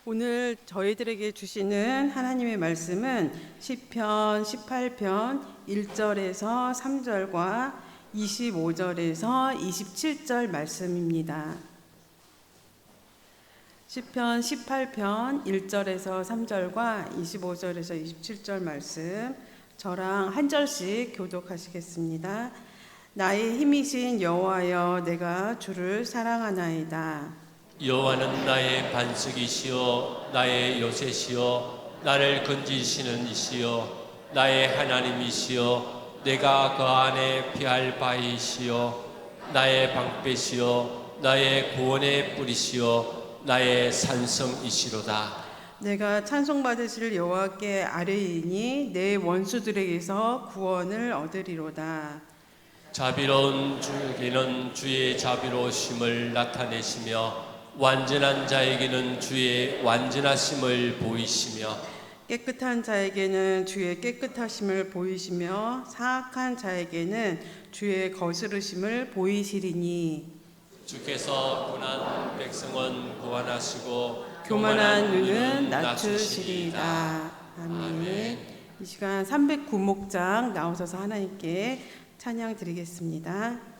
오늘 저희들에게 주시는 하나님의 말씀은 시편 18편 1절에서 3절과 25절에서 27절 말씀입니다. 시편 18편 1절에서 3절과 25절에서 27절 말씀, 저랑 한 절씩 교독하시겠습니다. 나의 힘이신 여호와여, 내가 주를 사랑하나이다. 여호와는 나의 반석이시요 나의 요새시요 나를 건지시는 이시요 나의 하나님이시요 내가 그 안에 피할 바이시요 나의 방패시요 나의 구원의 뿌리시요 나의 산성이시로다. 내가 찬송받으실 여호와께 아뢰이니 내 원수들에게서 구원을 얻으리로다. 자비로운 주에게는 주의 자비로우심을 나타내시며 완전한 자에게는 주의 완전하심을 보이시며 깨끗한 자에게는 주의 깨끗하심을 보이시며 사악한 자에게는 주의 거스르심을 보이시리니 주께서 분한 백성은 구원하시고 교만한 눈은 낮추시리이다. 아멘. 이 시간 309목장 나오셔서 하나님께 찬양 드리겠습니다.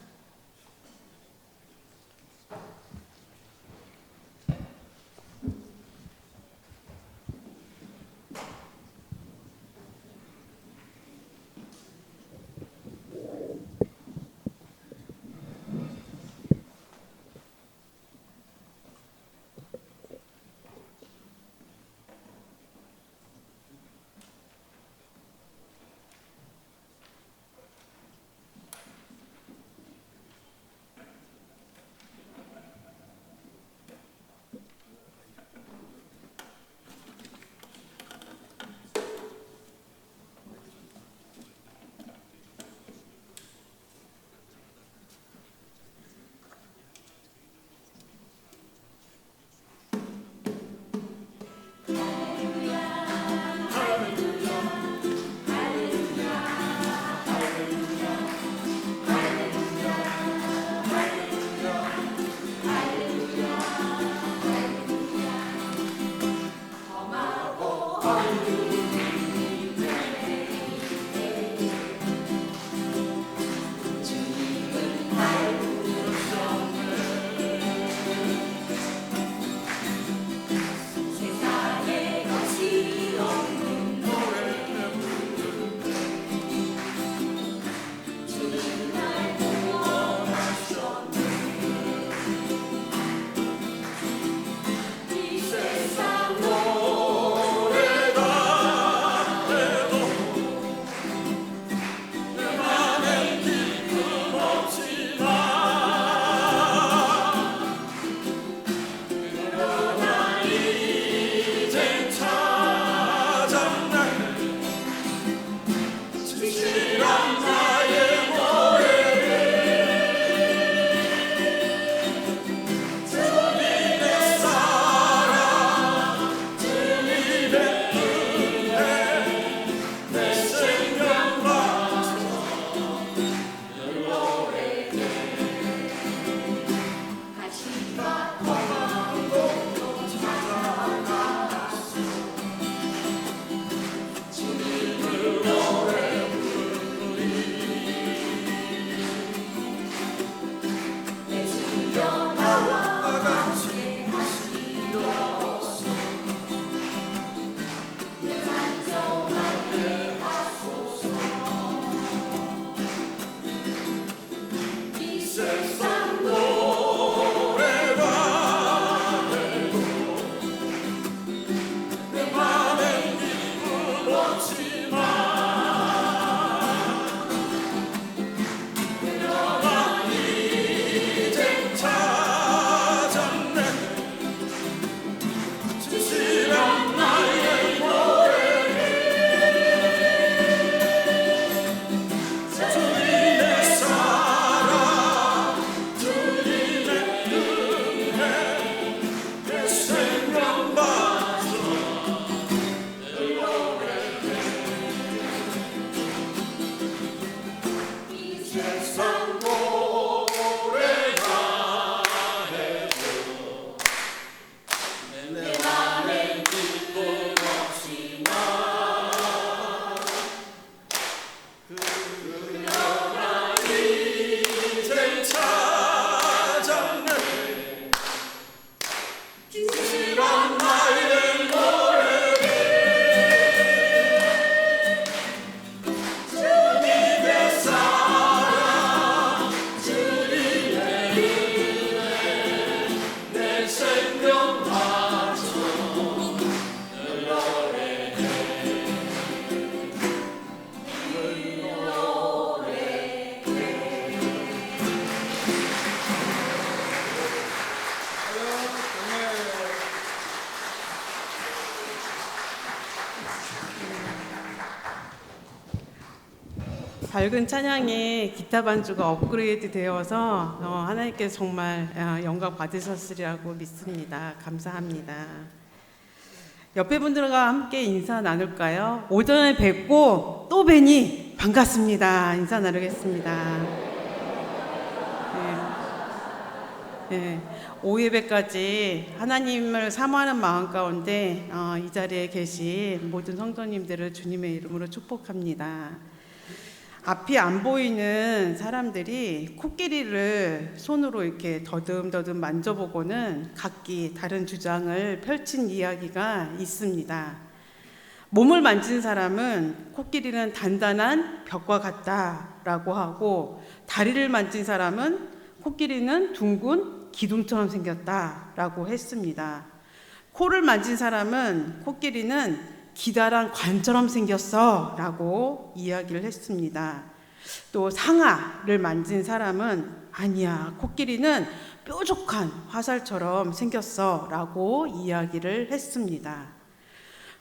밝은 찬양에 기타 반주가 업그레이드 되어서 하나님께서 정말 영광 받으셨으리라고 믿습니다. 감사합니다. 옆에 분들과 함께 인사 나눌까요? 오전에 뵙고 또 뵈니 반갑습니다. 인사 나누겠습니다. 네. 오후 예배까지 하나님을 사모하는 마음 가운데 이 자리에 계신 모든 성도님들을 주님의 이름으로 축복합니다. 앞이 안 보이는 사람들이 코끼리를 손으로 이렇게 더듬더듬 만져보고는 각기 다른 주장을 펼친 이야기가 있습니다. 몸을 만진 사람은 코끼리는 단단한 벽과 같다라고 하고, 다리를 만진 사람은 코끼리는 둥근 기둥처럼 생겼다라고 했습니다. 코를 만진 사람은 코끼리는 기다란 관처럼 생겼어 라고 이야기를 했습니다. 또 상아를 만진 사람은 아니야, 코끼리는 뾰족한 화살처럼 생겼어 라고 이야기를 했습니다.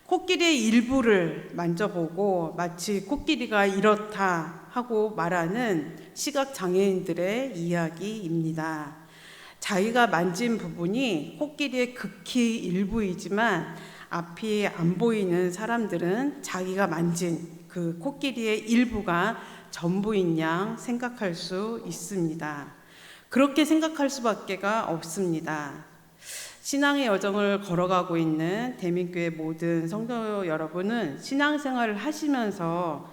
코끼리의 일부를 만져보고 마치 코끼리가 이렇다 하고 말하는 시각장애인들의 이야기입니다. 자기가 만진 부분이 코끼리의 극히 일부이지만 앞이 안 보이는 사람들은 자기가 만진 그 코끼리의 일부가 전부인 양 생각할 수 있습니다. 그렇게 생각할 수밖에가 없습니다. 신앙의 여정을 걸어가고 있는 대민교회 모든 성도 여러분은 신앙생활을 하시면서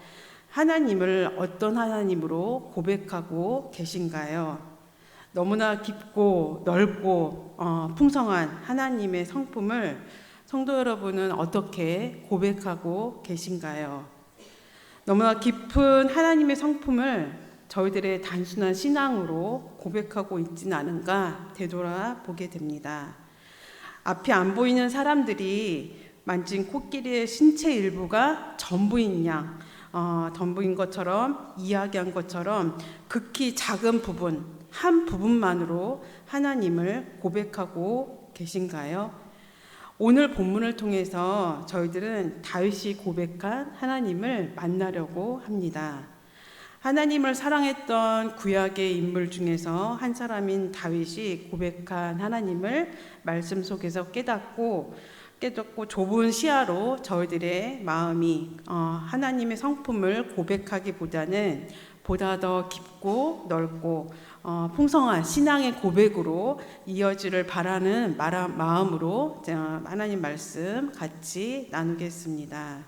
하나님을 어떤 하나님으로 고백하고 계신가요? 너무나 깊고 넓고 풍성한 하나님의 성품을 성도 여러분은 어떻게 고백하고 계신가요? 너무나 깊은 하나님의 성품을 저희들의 단순한 신앙으로 고백하고 있지는 않은가 되돌아보게 됩니다. 앞이 안 보이는 사람들이 만진 코끼리의 신체 일부가 전부인 양, 전부인 것처럼 이야기한 것처럼 극히 작은 부분, 한 부분만으로 하나님을 고백하고 계신가요? 오늘 본문을 통해서 저희들은 다윗이 고백한 하나님을 만나려고 합니다. 하나님을 사랑했던 구약의 인물 중에서 한 사람인 다윗이 고백한 하나님을 말씀 속에서 깨닫고 좁은 시야로 저희들의 마음이 하나님의 성품을 고백하기보다는 보다 더 깊고 넓고 풍성한 신앙의 고백으로 이어지를 바라는 마음으로 하나님 말씀 같이 나누겠습니다.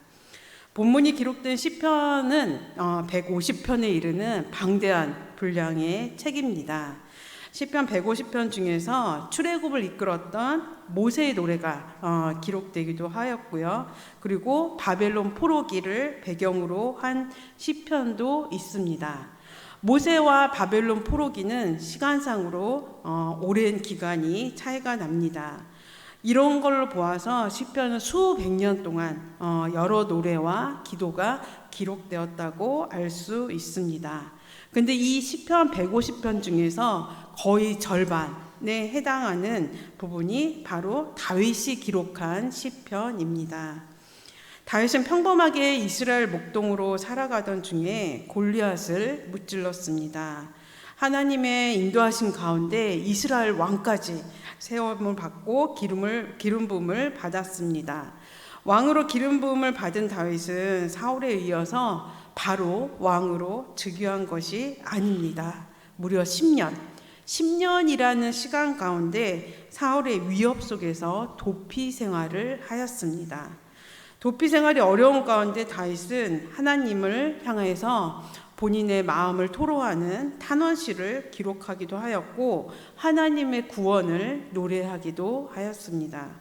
본문이 기록된 시편은 150편에 이르는 방대한 분량의 책입니다. 시편 150편 중에서 출애굽을 이끌었던 모세의 노래가 기록되기도 하였고요. 그리고 바벨론 포로기를 배경으로 한 시편도 있습니다. 모세와 바벨론 포로기는 시간상으로 오랜 기간이 차이가 납니다. 이런 걸로 보아서 시편은 수백 년 동안 여러 노래와 기도가 기록되었다고 알 수 있습니다. 근데 이 시편 150편 중에서 거의 절반에 해당하는 부분이 바로 다윗이 기록한 시편입니다. 다윗은 평범하게 이스라엘 목동으로 살아가던 중에 골리앗을 무찔렀습니다. 하나님의 인도하심 가운데 이스라엘 왕까지 세움을 받고 기름 부음을 받았습니다. 왕으로 기름 부음을 받은 다윗은 사울에 이어서 바로 왕으로 즉위한 것이 아닙니다. 무려 10년이라는 시간 가운데 사울의 위협 속에서 도피 생활을 하였습니다. 도피 생활이 어려운 가운데 다윗은 하나님을 향해서 본인의 마음을 토로하는 탄원시를 기록하기도 하였고 하나님의 구원을 노래하기도 하였습니다.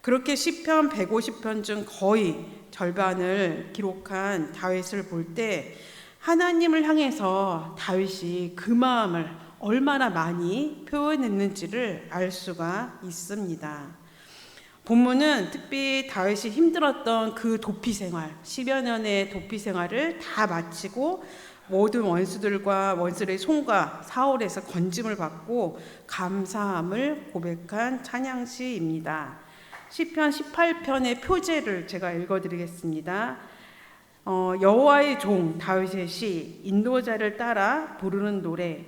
그렇게 시편 150편 중 거의 절반을 기록한 다윗을 볼 때 하나님을 향해서 다윗이 그 마음을 얼마나 많이 표현했는지를 알 수가 있습니다. 본문은 특히 다윗이 힘들었던 그 도피 생활, 10여 년의 도피 생활을 다 마치고 모든 원수들의 손과 사울에서 건짐을 받고 감사함을 고백한 찬양시입니다. 시편 18편의 표제를 제가 읽어드리겠습니다. 여호와의 종 다윗의 시, 인도자를 따라 부르는 노래,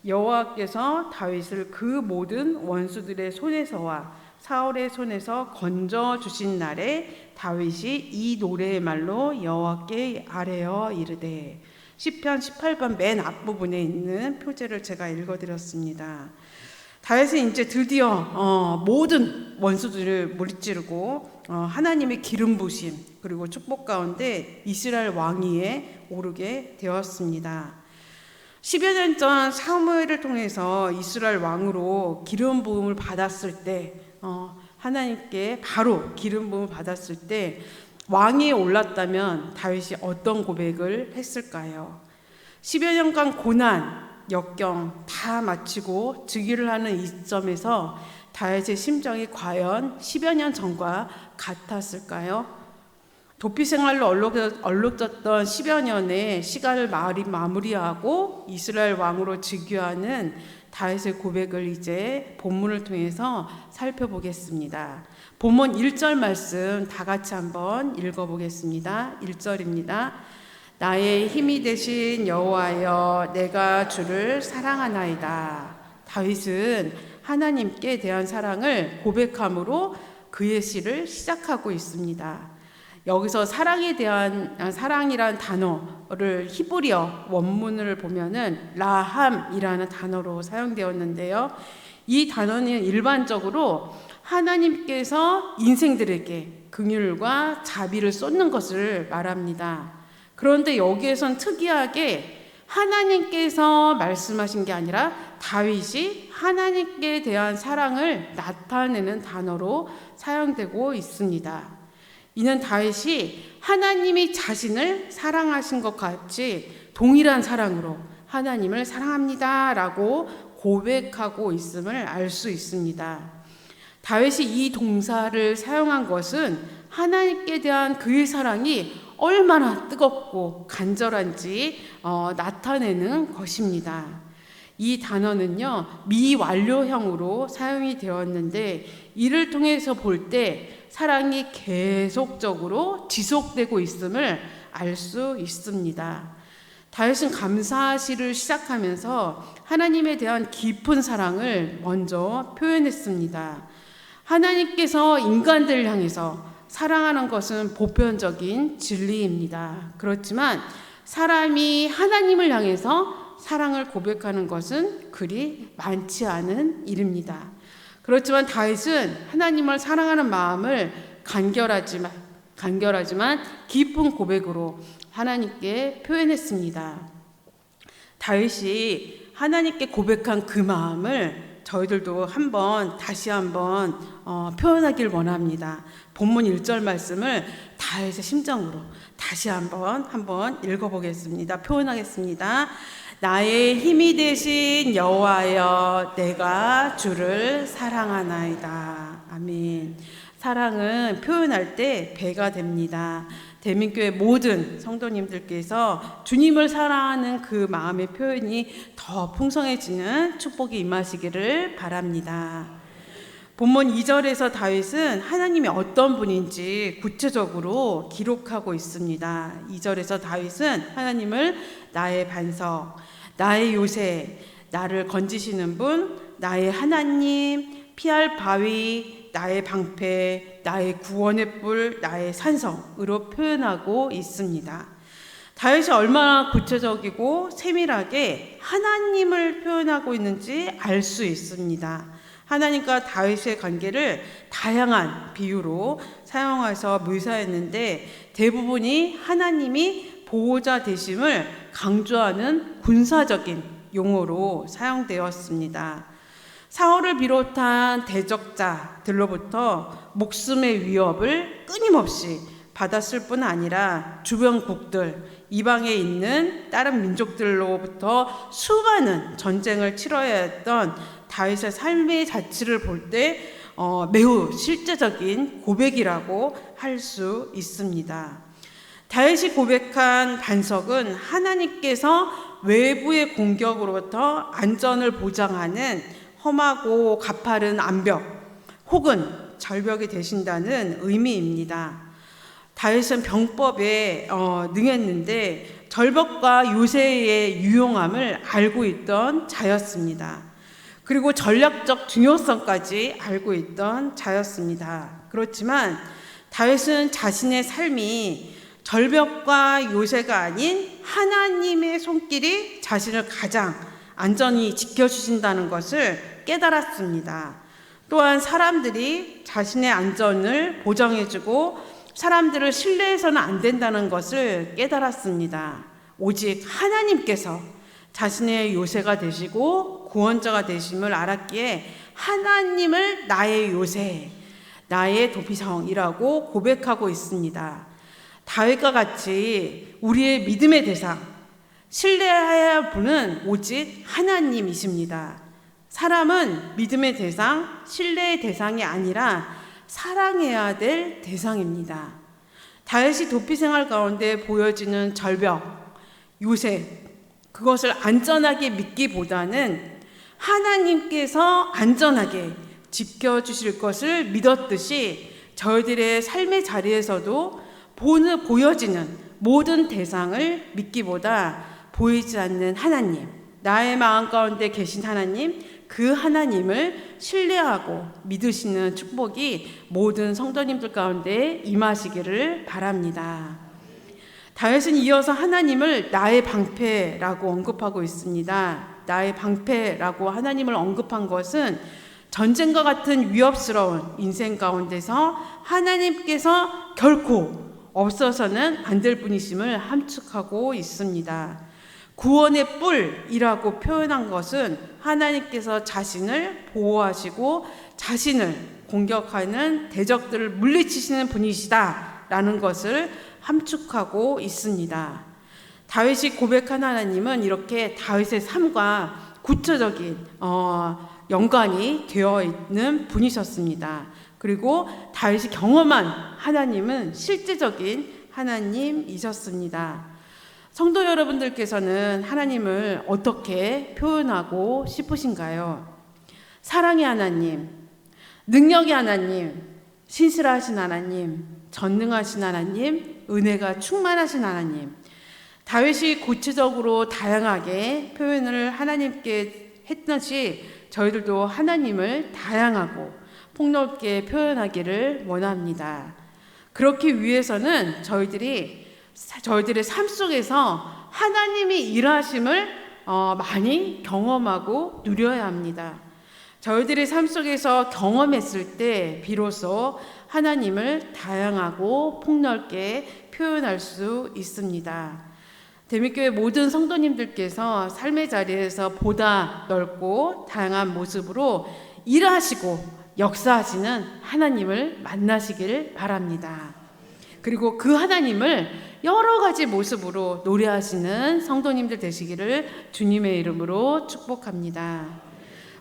여호와께서 다윗을 그 모든 원수들의 손에서와 사울의 손에서 건져 주신 날에 다윗이 이 노래의 말로 여호와께 아뢰어 이르되. 시편 18편 맨 앞부분에 있는 표제를 제가 읽어드렸습니다. 다윗은 이제 드디어 모든 원수들을 무찌르고 하나님의 기름 부심 그리고 축복 가운데 이스라엘 왕위에 오르게 되었습니다. 10여 년 전 사무엘을 통해서 이스라엘 왕으로 기름 부음을 받았을 때, 하나님께 바로 기름 부음을 받았을 때 왕위에 올랐다면 다윗이 어떤 고백을 했을까요? 10여 년간 고난, 역경 다 마치고 즉위를 하는 이점에서 다윗의 심정이 과연 10여 년 전과 같았을까요? 도피 생활로 얼룩졌던 10여 년의 시간을 마무리하고 이스라엘 왕으로 즉위하는 다윗의 고백을 이제 본문을 통해서 살펴보겠습니다. 본문 1절 말씀 다 같이 한번 읽어보겠습니다. 1절입니다. 나의 힘이 되신 여호와여, 내가 주를 사랑하나이다. 다윗은 하나님께 대한 사랑을 고백함으로 그의 시를 시작하고 있습니다. 여기서 사랑이란 단어를 히브리어 원문을 보면은 라함이라는 단어로 사용되었는데요. 이 단어는 일반적으로 하나님께서 인생들에게 긍휼과 자비를 쏟는 것을 말합니다. 그런데 여기에선 특이하게 하나님께서 말씀하신 게 아니라 다윗이 하나님께 대한 사랑을 나타내는 단어로 사용되고 있습니다. 이는 다윗이 하나님이 자신을 사랑하신 것 같이 동일한 사랑으로 하나님을 사랑합니다 라고 고백하고 있음을 알 수 있습니다. 다윗이 이 동사를 사용한 것은 하나님께 대한 그의 사랑이 얼마나 뜨겁고 간절한지 나타내는 것입니다. 이 단어는요, 미완료형으로 사용이 되었는데 이를 통해서 볼 때 사랑이 계속적으로 지속되고 있음을 알 수 있습니다. 다윗은 감사시를 시작하면서 하나님에 대한 깊은 사랑을 먼저 표현했습니다. 하나님께서 인간들을 향해서 사랑하는 것은 보편적인 진리입니다. 그렇지만 사람이 하나님을 향해서 사랑을 고백하는 것은 그리 많지 않은 일입니다. 그렇지만 다윗은 하나님을 사랑하는 마음을 간결하지만 깊은 고백으로 하나님께 표현했습니다. 다윗이 하나님께 고백한 그 마음을 저희들도 다시 한번 표현하길 원합니다. 본문 1절 말씀을 다윗의 심정으로 다시 한번 읽어보겠습니다. 표현하겠습니다. 나의 힘이 되신 여호와여, 내가 주를 사랑하나이다. 아멘. 사랑은 표현할 때 배가 됩니다. 대민교회 모든 성도님들께서 주님을 사랑하는 그 마음의 표현이 더 풍성해지는 축복이 임하시기를 바랍니다. 본문 2절에서 다윗은 하나님이 어떤 분인지 구체적으로 기록하고 있습니다. 2절에서 다윗은 하나님을 나의 반석, 나의 요새, 나를 건지시는 분, 나의 하나님, 피할 바위, 나의 방패, 나의 구원의 뿔, 나의 산성으로 표현하고 있습니다. 다윗이 얼마나 구체적이고 세밀하게 하나님을 표현하고 있는지 알 수 있습니다. 하나님과 다윗의 관계를 다양한 비유로 사용해서 묘사했는데 대부분이 하나님이 보호자 되심을 강조하는 군사적인 용어로 사용되었습니다. 사울을 비롯한 대적자들로부터 목숨의 위협을 끊임없이 받았을 뿐 아니라 주변국들, 이방에 있는 다른 민족들로부터 수많은 전쟁을 치러야 했던 다윗의 삶의 자취를 볼 때 매우 실제적인 고백이라고 할 수 있습니다. 다윗이 고백한 반석은 하나님께서 외부의 공격으로부터 안전을 보장하는 험하고 가파른 암벽 혹은 절벽이 되신다는 의미입니다. 다윗은 병법에 능했는데 절벽과 요새의 유용함을 알고 있던 자였습니다. 그리고 전략적 중요성까지 알고 있던 자였습니다. 그렇지만 다윗은 자신의 삶이 절벽과 요새가 아닌 하나님의 손길이 자신을 가장 안전히 지켜주신다는 것을 깨달았습니다. 또한 사람들이 자신의 안전을 보장해주고 사람들을 신뢰해서는 안 된다는 것을 깨달았습니다. 오직 하나님께서 자신의 요새가 되시고 구원자가 되심을 알았기에 하나님을 나의 요새, 나의 도피성이라고 고백하고 있습니다. 다윗과 같이 우리의 믿음의 대상, 신뢰해야 할 분은 오직 하나님이십니다. 사람은 믿음의 대상, 신뢰의 대상이 아니라 사랑해야 될 대상입니다. 다윗이 도피 생활 가운데 보여지는 절벽, 요새, 그것을 안전하게 믿기보다는 하나님께서 안전하게 지켜주실 것을 믿었듯이 저희들의 삶의 자리에서도 보여지는 모든 대상을 믿기보다 보이지 않는 하나님, 나의 마음 가운데 계신 하나님, 그 하나님을 신뢰하고 믿으시는 축복이 모든 성도님들 가운데 임하시기를 바랍니다. 다윗은 이어서 하나님을 나의 방패라고 언급하고 있습니다. 나의 방패라고 하나님을 언급한 것은 전쟁과 같은 위협스러운 인생 가운데서 하나님께서 결코 없어서는 안 될 분이심을 함축하고 있습니다. 구원의 뿔이라고 표현한 것은 하나님께서 자신을 보호하시고 자신을 공격하는 대적들을 물리치시는 분이시다라는 것을 함축하고 있습니다. 다윗이 고백한 하나님은 이렇게 다윗의 삶과 구체적인 연관이 되어 있는 분이셨습니다. 그리고 다윗이 경험한 하나님은 실제적인 하나님이셨습니다. 성도 여러분들께서는 하나님을 어떻게 표현하고 싶으신가요? 사랑의 하나님, 능력의 하나님, 신실하신 하나님, 전능하신 하나님, 은혜가 충만하신 하나님. 다윗이 구체적으로 다양하게 표현을 하나님께 했듯이 저희들도 하나님을 다양하고 폭넓게 표현하기를 원합니다. 그렇기 위해서는 저희들의 삶 속에서 하나님이 일하심을 많이 경험하고 누려야 합니다. 저희들의 삶 속에서 경험했을 때 비로소 하나님을 다양하고 폭넓게 표현할 수 있습니다. 대미교회 모든 성도님들께서 삶의 자리에서 보다 넓고 다양한 모습으로 일하시고 역사하시는 하나님을 만나시길 바랍니다. 그리고 그 하나님을 여러 가지 모습으로 노래하시는 성도님들 되시기를 주님의 이름으로 축복합니다.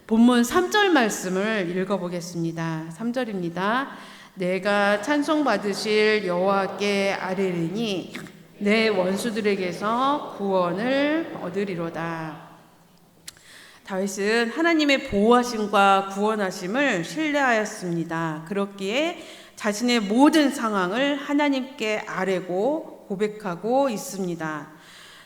본문 3절 말씀을 읽어보겠습니다. 3절입니다. 내가 찬송받으실 여호와께 아뢰리니 내 원수들에게서 구원을 얻으리로다. 다윗은 하나님의 보호하심과 구원하심을 신뢰하였습니다. 그렇기에 자신의 모든 상황을 하나님께 아뢰고 고백하고 있습니다.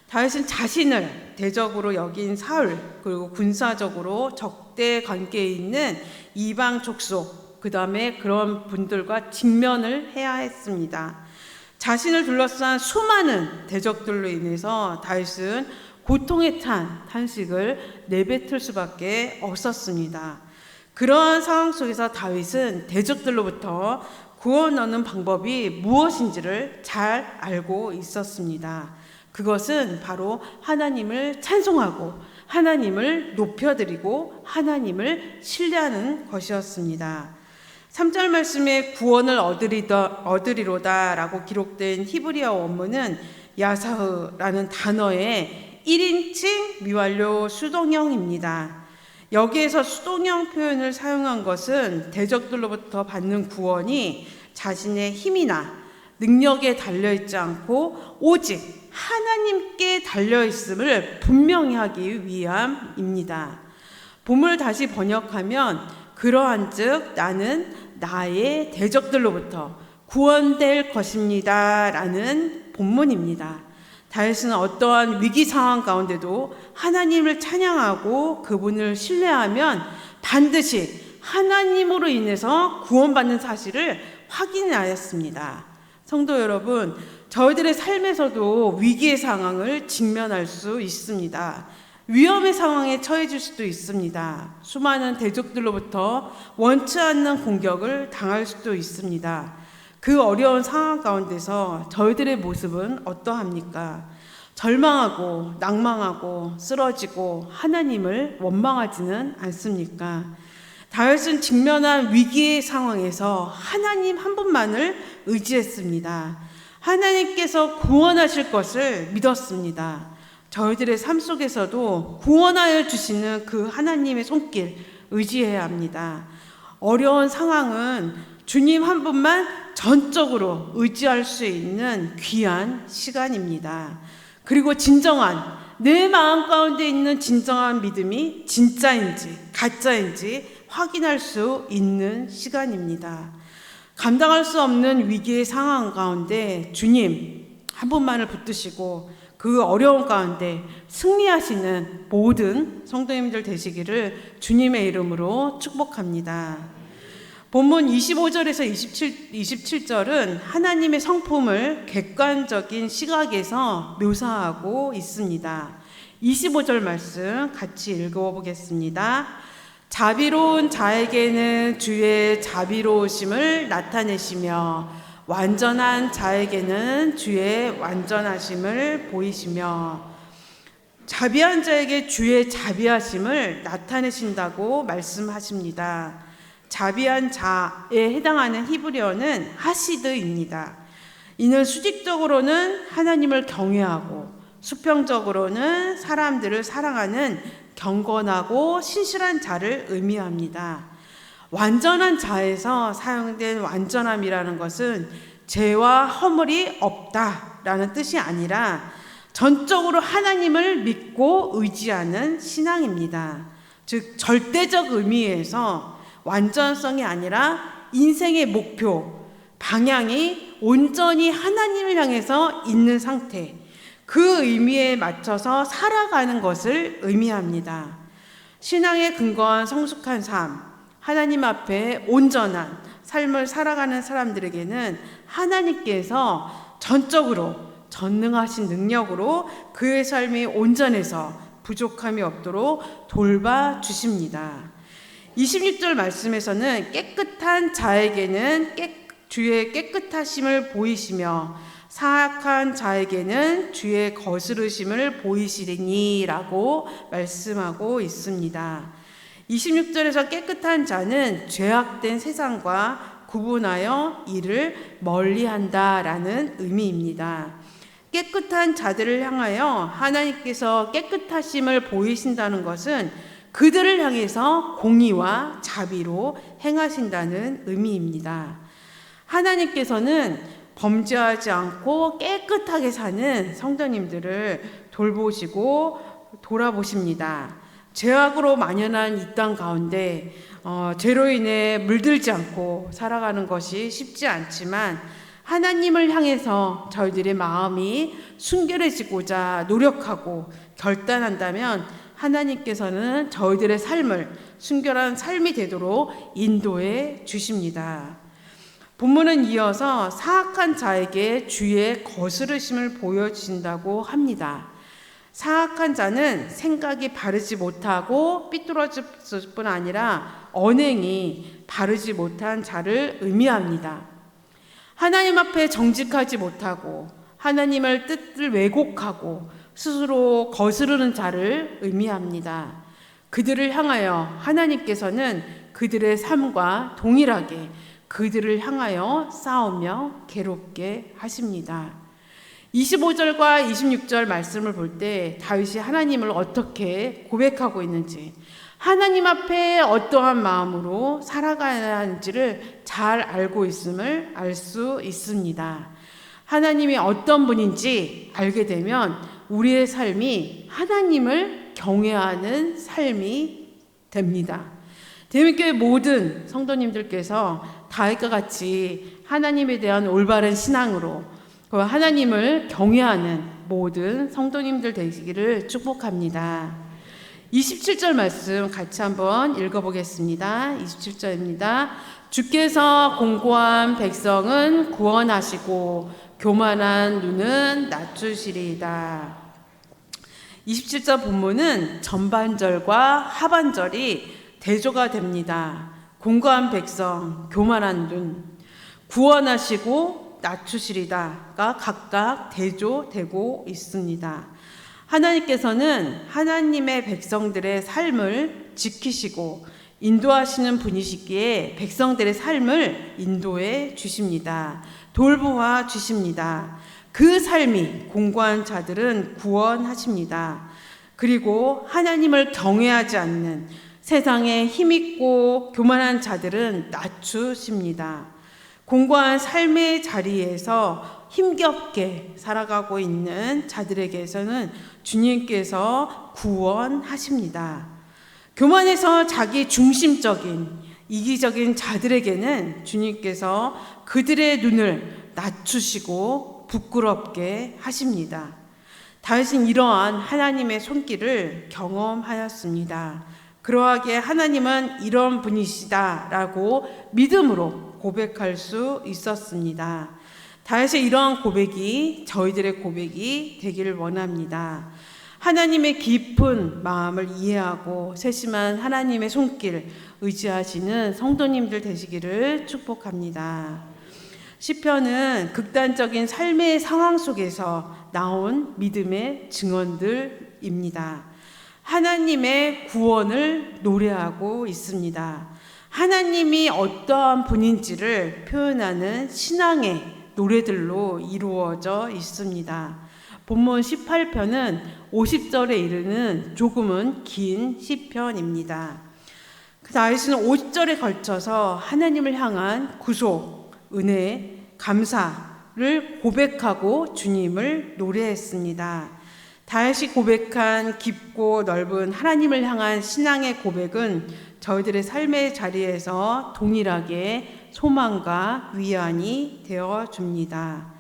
다윗은 자신을 대적으로 여긴 사울, 그리고 군사적으로 적대 관계에 있는 이방 족속, 그 다음에 그런 분들과 직면을 해야 했습니다. 자신을 둘러싼 수많은 대적들로 인해서 다윗은 고통에 찬 탄식을 내뱉을 수밖에 없었습니다. 그러한 상황 속에서 다윗은 대적들로부터 구원 얻는 방법이 무엇인지를 잘 알고 있었습니다. 그것은 바로 하나님을 찬송하고 하나님을 높여드리고 하나님을 신뢰하는 것이었습니다. 3절 말씀에 구원을 얻으리로다 라고 기록된 히브리어 원문은 야사흐라는 단어의 1인칭 미완료 수동형입니다. 여기에서 수동형 표현을 사용한 것은 대적들로부터 받는 구원이 자신의 힘이나 능력에 달려있지 않고 오직 하나님께 달려있음을 분명히 하기 위함입니다. 본문을 다시 번역하면 그러한즉 나는 나의 대적들로부터 구원될 것입니다. 라는 본문입니다. 다윗은 어떠한 위기 상황 가운데도 하나님을 찬양하고 그분을 신뢰하면 반드시 하나님으로 인해서 구원받는 사실을 확인하였습니다. 성도 여러분, 저희들의 삶에서도 위기의 상황을 직면할 수 있습니다. 위험의 상황에 처해질 수도 있습니다. 수많은 대적들로부터 원치 않는 공격을 당할 수도 있습니다. 그 어려운 상황 가운데서 저희들의 모습은 어떠합니까? 절망하고 낭망하고 쓰러지고 하나님을 원망하지는 않습니까? 다윗은 직면한 위기의 상황에서 하나님 한 분만을 의지했습니다. 하나님께서 구원하실 것을 믿었습니다. 저희들의 삶 속에서도 구원하여 주시는 그 하나님의 손길 의지해야 합니다. 어려운 상황은 주님 한 분만 전적으로 의지할 수 있는 귀한 시간입니다. 그리고 진정한 내 마음 가운데 있는 진정한 믿음이 진짜인지 가짜인지 확인할 수 있는 시간입니다. 감당할 수 없는 위기의 상황 가운데 주님 한 분만을 붙드시고 그 어려운 가운데 승리하시는 모든 성도님들 되시기를 주님의 이름으로 축복합니다. 본문 25절에서 27절은 하나님의 성품을 객관적인 시각에서 묘사하고 있습니다. 25절 말씀 같이 읽어보겠습니다. 자비로운 자에게는 주의 자비로우심을 나타내시며 완전한 자에게는 주의 완전하심을 보이시며, 자비한 자에게 주의 자비하심을 나타내신다고 말씀하십니다. 자비한 자에 해당하는 히브리어는 하시드입니다. 이는 수직적으로는 하나님을 경외하고 수평적으로는 사람들을 사랑하는 경건하고 신실한 자를 의미합니다. 완전한 자에서 사용된 완전함이라는 것은 죄와 허물이 없다라는 뜻이 아니라 전적으로 하나님을 믿고 의지하는 신앙입니다. 즉 절대적 의미에서 완전성이 아니라 인생의 목표, 방향이 온전히 하나님을 향해서 있는 상태, 그 의미에 맞춰서 살아가는 것을 의미합니다. 신앙에 근거한 성숙한 삶, 하나님 앞에 온전한 삶을 살아가는 사람들에게는 하나님께서 전적으로 전능하신 능력으로 그의 삶이 온전해서 부족함이 없도록 돌봐주십니다. 26절 말씀에서는 깨끗한 자에게는 주의 깨끗하심을 보이시며 사악한 자에게는 주의 거스르심을 보이시리니 라고 말씀하고 있습니다. 26절에서 깨끗한 자는 죄악된 세상과 구분하여 이를 멀리한다 라는 의미입니다. 깨끗한 자들을 향하여 하나님께서 깨끗하심을 보이신다는 것은 그들을 향해서 공의와 자비로 행하신다는 의미입니다. 하나님께서는 범죄하지 않고 깨끗하게 사는 성도님들을 돌보시고 돌아보십니다. 죄악으로 만연한 이 땅 가운데 죄로 인해 물들지 않고 살아가는 것이 쉽지 않지만 하나님을 향해서 저희들의 마음이 순결해지고자 노력하고 결단한다면 하나님께서는 저희들의 삶을 순결한 삶이 되도록 인도해 주십니다. 본문은 이어서 사악한 자에게 주의 거스르심을 보여주신다고 합니다. 사악한 자는 생각이 바르지 못하고 삐뚤어질 뿐 아니라 언행이 바르지 못한 자를 의미합니다. 하나님 앞에 정직하지 못하고 하나님의 뜻을 왜곡하고 스스로 거스르는 자를 의미합니다. 그들을 향하여 하나님께서는 그들의 삶과 동일하게 그들을 향하여 싸우며 괴롭게 하십니다. 25절과 26절 말씀을 볼 때 다윗이 하나님을 어떻게 고백하고 있는지, 하나님 앞에 어떠한 마음으로 살아가야 하는지를 잘 알고 있음을 알 수 있습니다. 하나님이 어떤 분인지 알게 되면 우리의 삶이 하나님을 경외하는 삶이 됩니다. 대민교회 모든 성도님들께서 다윗과 같이 하나님에 대한 올바른 신앙으로 하나님을 경외하는 모든 성도님들 되시기를 축복합니다. 27절 말씀 같이 한번 읽어보겠습니다. 27절입니다. 주께서 공고한 백성은 구원하시고 교만한 눈은 낮추시리이다. 27절 본문은 전반절과 하반절이 대조가 됩니다. 공고한 백성, 교만한 눈, 구원하시고 낮추시리다가 각각 대조되고 있습니다. 하나님께서는 하나님의 백성들의 삶을 지키시고 인도하시는 분이시기에 백성들의 삶을 인도해 주십니다. 돌보아 주십니다. 그 삶이 공고한 자들은 구원하십니다. 그리고 하나님을 경외하지 않는 세상에 힘있고 교만한 자들은 낮추십니다. 공고한 삶의 자리에서 힘겹게 살아가고 있는 자들에게서는 주님께서 구원하십니다. 교만해서 자기 중심적인 이기적인 자들에게는 주님께서 그들의 눈을 낮추시고 부끄럽게 하십니다. 다윗은 이러한 하나님의 손길을 경험하였습니다. 그러하기에 하나님은 이런 분이시다라고 믿음으로 고백할 수 있었습니다. 다윗의 이러한 고백이 저희들의 고백이 되기를 원합니다. 하나님의 깊은 마음을 이해하고 세심한 하나님의 손길 의지하시는 성도님들 되시기를 축복합니다. 시편은 극단적인 삶의 상황 속에서 나온 믿음의 증언들입니다. 하나님의 구원을 노래하고 있습니다. 하나님이 어떠한 분인지를 표현하는 신앙의 노래들로 이루어져 있습니다. 본문 18편은 50절에 이르는 조금은 긴 시편입니다. 다윗은 50절에 걸쳐서 하나님을 향한 구속, 은혜, 감사를 고백하고 주님을 노래했습니다. 다윗이 고백한 깊고 넓은 하나님을 향한 신앙의 고백은 저희들의 삶의 자리에서 동일하게 소망과 위안이 되어줍니다.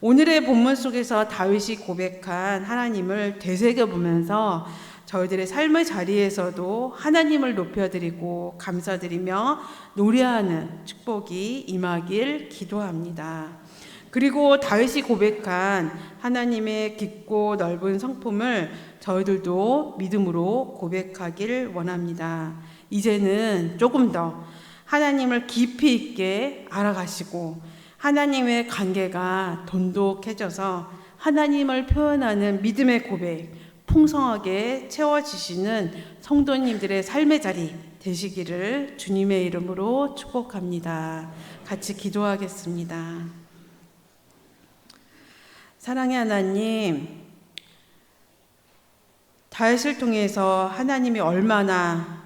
오늘의 본문 속에서 다윗이 고백한 하나님을 되새겨보면서 저희들의 삶의 자리에서도 하나님을 높여드리고 감사드리며 노래하는 축복이 임하길 기도합니다. 그리고 다윗이 고백한 하나님의 깊고 넓은 성품을 저희들도 믿음으로 고백하길 원합니다. 이제는 조금 더 하나님을 깊이 있게 알아가시고 하나님의 관계가 돈독해져서 하나님을 표현하는 믿음의 고백 풍성하게 채워지시는 성도님들의 삶의 자리 되시기를 주님의 이름으로 축복합니다. 같이 기도하겠습니다. 사랑의 하나님, 다윗을 통해서 하나님이 얼마나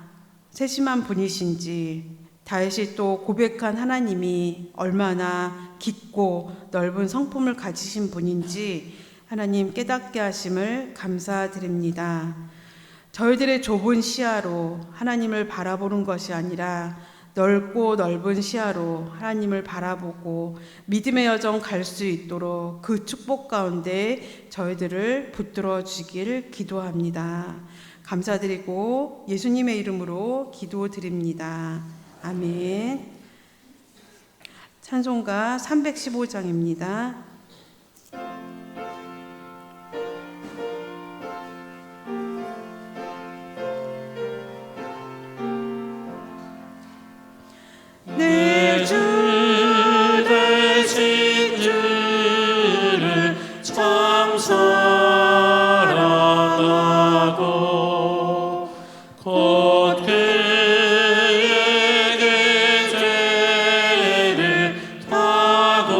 세심한 분이신지, 다윗이 또 고백한 하나님이 얼마나 깊고 넓은 성품을 가지신 분인지 하나님 깨닫게 하심을 감사드립니다. 저희들의 좁은 시야로 하나님을 바라보는 것이 아니라 넓고 넓은 시야로 하나님을 바라보고 믿음의 여정 갈 수 있도록 그 축복 가운데 저희들을 붙들어 주시길 기도합니다. 감사드리고 예수님의 이름으로 기도드립니다. 아멘. 찬송가 315장입니다. 내 주 되신 주를 참 사랑하고 곧 그에게 죄를 다고하며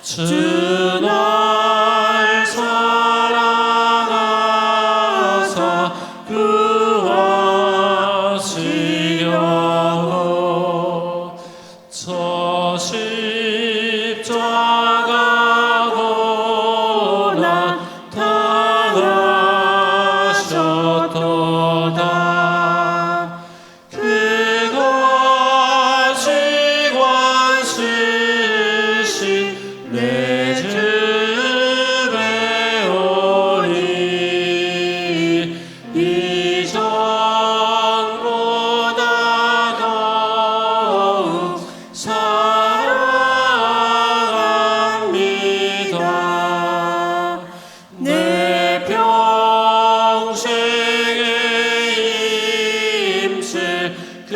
주 날 사랑하사 구하시려고 저 십자가 고난 당하셨도다. 그것이 관쓰신 내 주 배우니 이전보다 더욱 사랑합니다. 내 평생에 힘쓸 그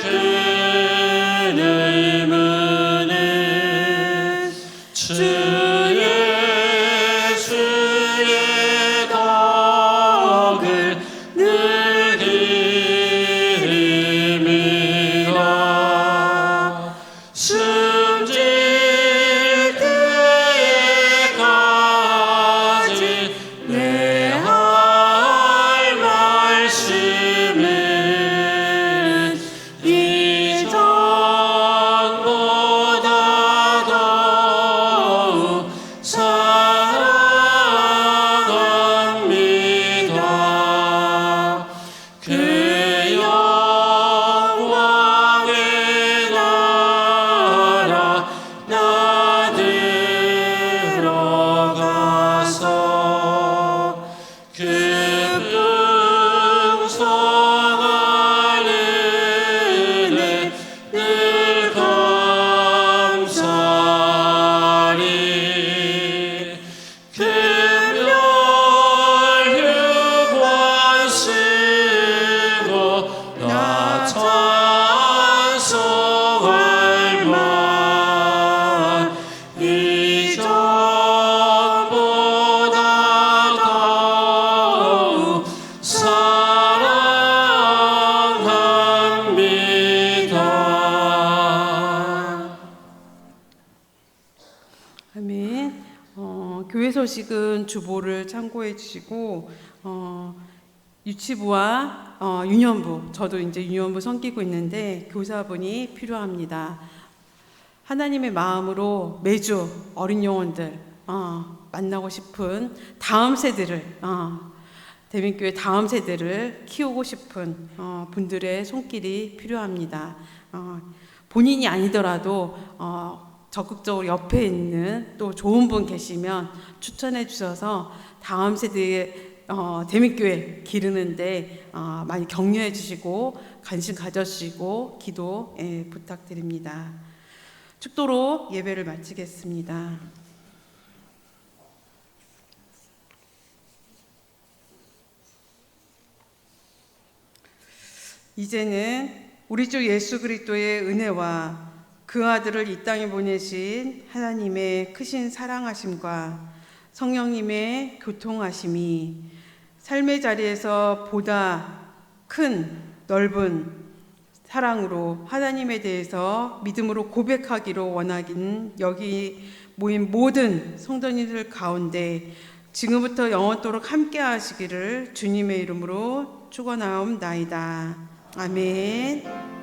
큰 의무는 주 예수의 덕을 늘 기립니다. 숨질 때까지 내 할 말씀은 이전보다 더욱 사랑합니다. 그 영광의 나라 나 들어가서 그 풍성한 은혜 늘 감사하리. 금멸휴관 쓰고 나 찬송할 만 이전보다 더욱 사랑합니다. 아멘. 교회 소식은 주보를 참고해 주시고 유치부와 유년부, 저도 이제 유년부 섬기고 있는데 교사분이 필요합니다. 하나님의 마음으로 매주 어린 영혼들 만나고 싶은 다음 세대를 대민교회 다음 세대를 키우고 싶은 분들의 손길이 필요합니다. 본인이 아니더라도 적극적으로 옆에 있는 또 좋은 분 계시면 추천해 주셔서 다음 세대의 대민교회 기르는데 많이 격려해 주시고 관심 가져주시고 기도 부탁드립니다. 축도로 예배를 마치겠습니다. 이제는 우리 주 예수 그리스도의 은혜와 그 아들을 이 땅에 보내신 하나님의 크신 사랑하심과 성령님의 교통하심이 삶의 자리에서 보다 큰 넓은 사랑으로 하나님에 대해서 믿음으로 고백하기로 원하긴 여기 모인 모든 성도님들 가운데 지금부터 영원토록 함께 하시기를 주님의 이름으로 축원하옵나이다. 아멘.